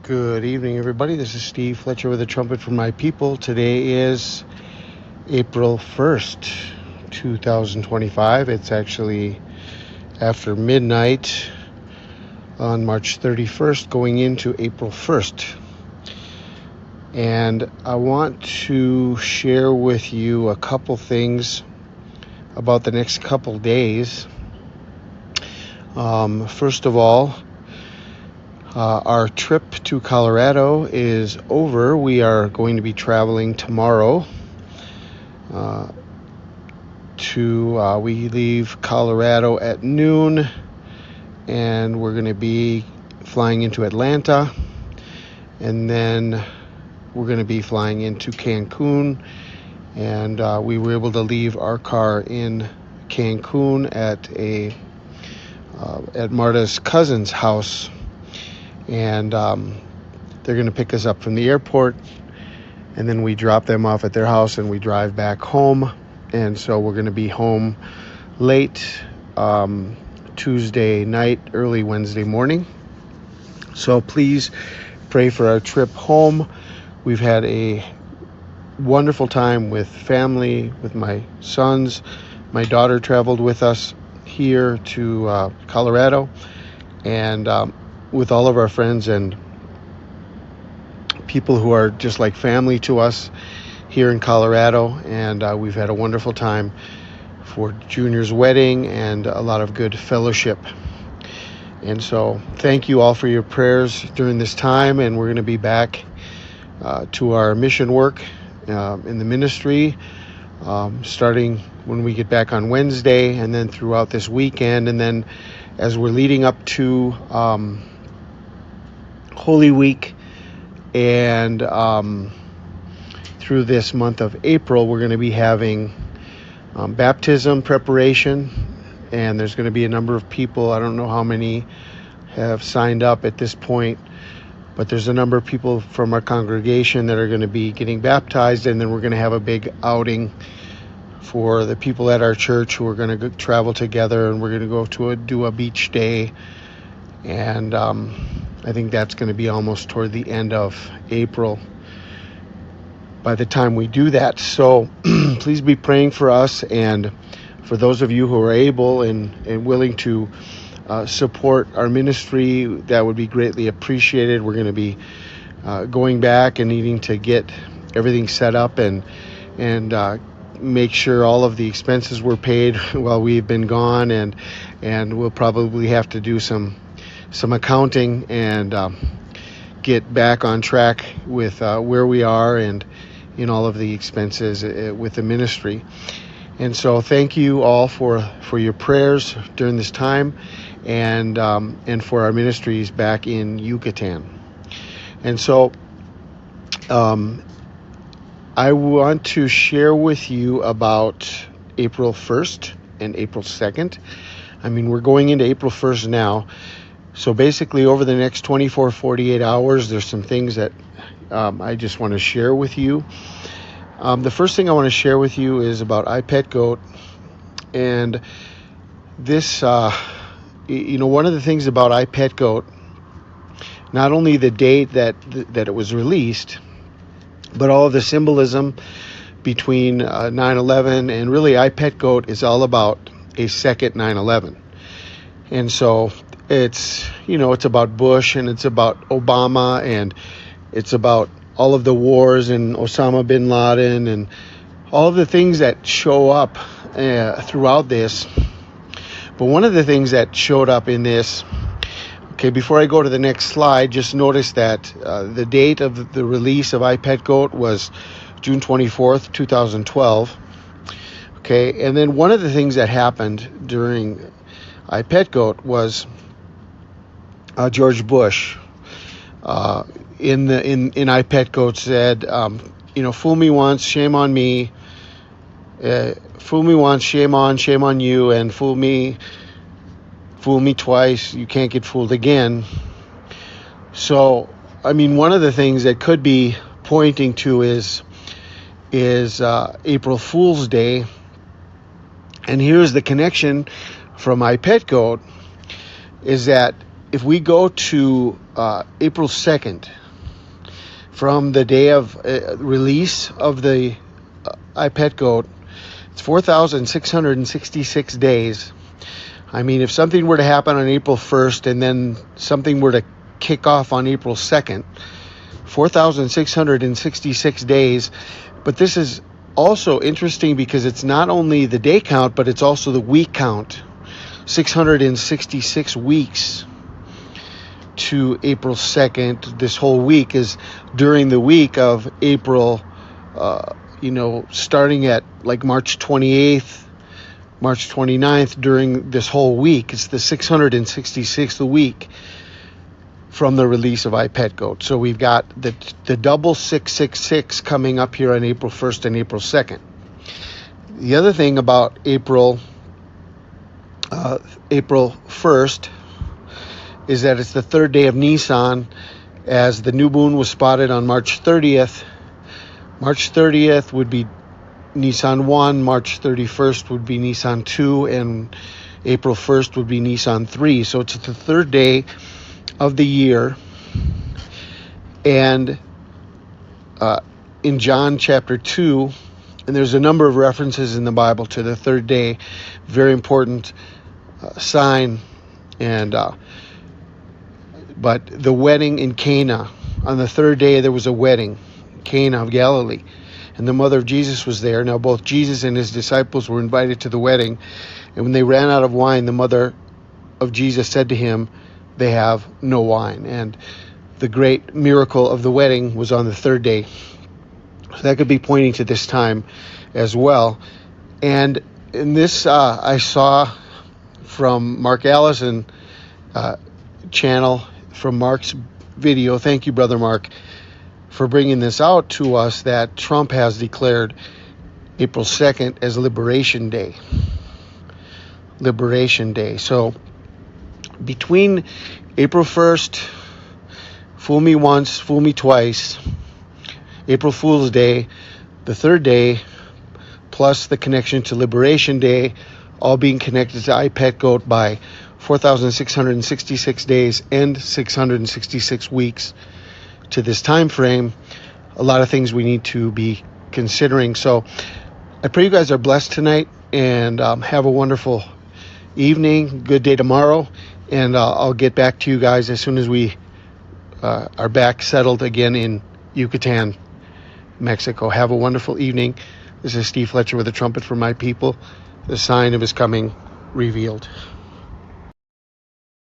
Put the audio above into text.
Good evening, everybody. This is Steve Fletcher with a trumpet for my people. Today is April 1st, 2025. It's actually after midnight on March 31st, going into April 1st. And I want to share with you a couple things about the next couple days. First of all, our trip to Colorado is over. We are going to be traveling tomorrow. We leave Colorado at noon, and we're going to be flying into Atlanta, and then we're going to be flying into Cancun. And we were able to leave our car in Cancun at Marta's cousin's house. And they're going to pick us up from the airport, and then we drop them off at their house and we drive back home. And so we're going to be home late Tuesday night, early Wednesday morning. So please pray for our trip home. We've had a wonderful time with family, with my sons. My daughter traveled with us here to Colorado, and with all of our friends and people who are just like family to us here in Colorado. And we've had a wonderful time for Junior's wedding and a lot of good fellowship. And so thank you all for your prayers during this time. And we're going to be back to our mission work in the ministry, starting when we get back on Wednesday, and then throughout this weekend. And then as we're leading up to Holy Week and through this month of April, we're going to be having baptism preparation, and there's going to be a number of people. I don't know how many have signed up at this point, but there's a number of people from our congregation that are going to be getting baptized, and then we're going to have a big outing for the people at our church who are going to travel together, and we're going to go do a beach day. And I think that's going to be almost toward the end of April by the time we do that. So please be praying for us, and for those of you who are able and willing to support our ministry, that would be greatly appreciated. We're going to be going back and needing to get everything set up and make sure all of the expenses were paid while we've been gone, and we'll probably have to do some accounting and get back on track with where we are and in all of the expenses with the ministry. And so thank you all for your prayers during this time, and for our ministries back in Yucatan. And so I want to share with you about April 1st and April 2nd. I mean, we're going into April 1st now. So basically, over the next 48 hours, there's some things that I just want to share with you. The first thing I want to share with you is about iPetGoat. And this, one of the things about iPetGoat, not only the date that it was released, but all of the symbolism between 9/11, and really iPetGoat is all about a second 9/11. And so it's about Bush, and it's about Obama, and it's about all of the wars and Osama bin Laden and all of the things that show up throughout this. But one of the things that showed up in this, before I go to the next slide, just notice that the date of the release of iPetGoat was June 24th, 2012. And then one of the things that happened during iPetGoat was George Bush in iPetGoat said, fool me once, shame on me. Fool me once, shame on you, and fool me twice, you can't get fooled again. So, I mean, one of the things that could be pointing to is April Fool's Day. And here's the connection from iPetGoat, is that if we go to April 2nd, from the day of release of the iPet goat, it's 4,666 days. I mean, if something were to happen on April 1st and then something were to kick off on April 2nd, 4,666 days. But this is also interesting because it's not only the day count, but it's also the week count. 666 weeks to April 2nd. This whole week is during the week of April, starting at like March 28th, March 29th, during this whole week. It's the 666th week from the release of iPet Goat. So we've got the double 666 coming up here on April 1st and April 2nd. The other thing about April 1st is that it's the third day of Nisan, as the new moon was spotted on March 30th. March 30th would be Nisan 1, March 31st would be Nisan 2, and April 1st would be Nisan 3. So it's the third day of the year. And in John chapter 2, and there's a number of references in the Bible to the third day, very important sign. And but the wedding in Cana, on the third day there was a wedding, Cana of Galilee, and the mother of Jesus was there. Now both Jesus and his disciples were invited to the wedding, and when they ran out of wine, the mother of Jesus said to him, "They have no wine." And the great miracle of the wedding was on the third day. So that could be pointing to this time as well. And in this, I saw from Mark Allison channel, from Mark's video. Thank you, Brother Mark, for bringing this out to us, that Trump has declared April 2nd as Liberation Day. Liberation Day. So between April 1st, fool me once, fool me twice, April Fool's Day, the third day, plus the connection to Liberation Day, all being connected to iPet Goat by 4,666 days and 666 weeks to this time frame, a lot of things we need to be considering. So I pray you guys are blessed tonight, and have a wonderful evening, good day tomorrow, and I'll get back to you guys as soon as we are back settled again in Yucatan, Mexico. Have a wonderful evening. This is Steve Fletcher with a trumpet for my people, the sign of his coming revealed.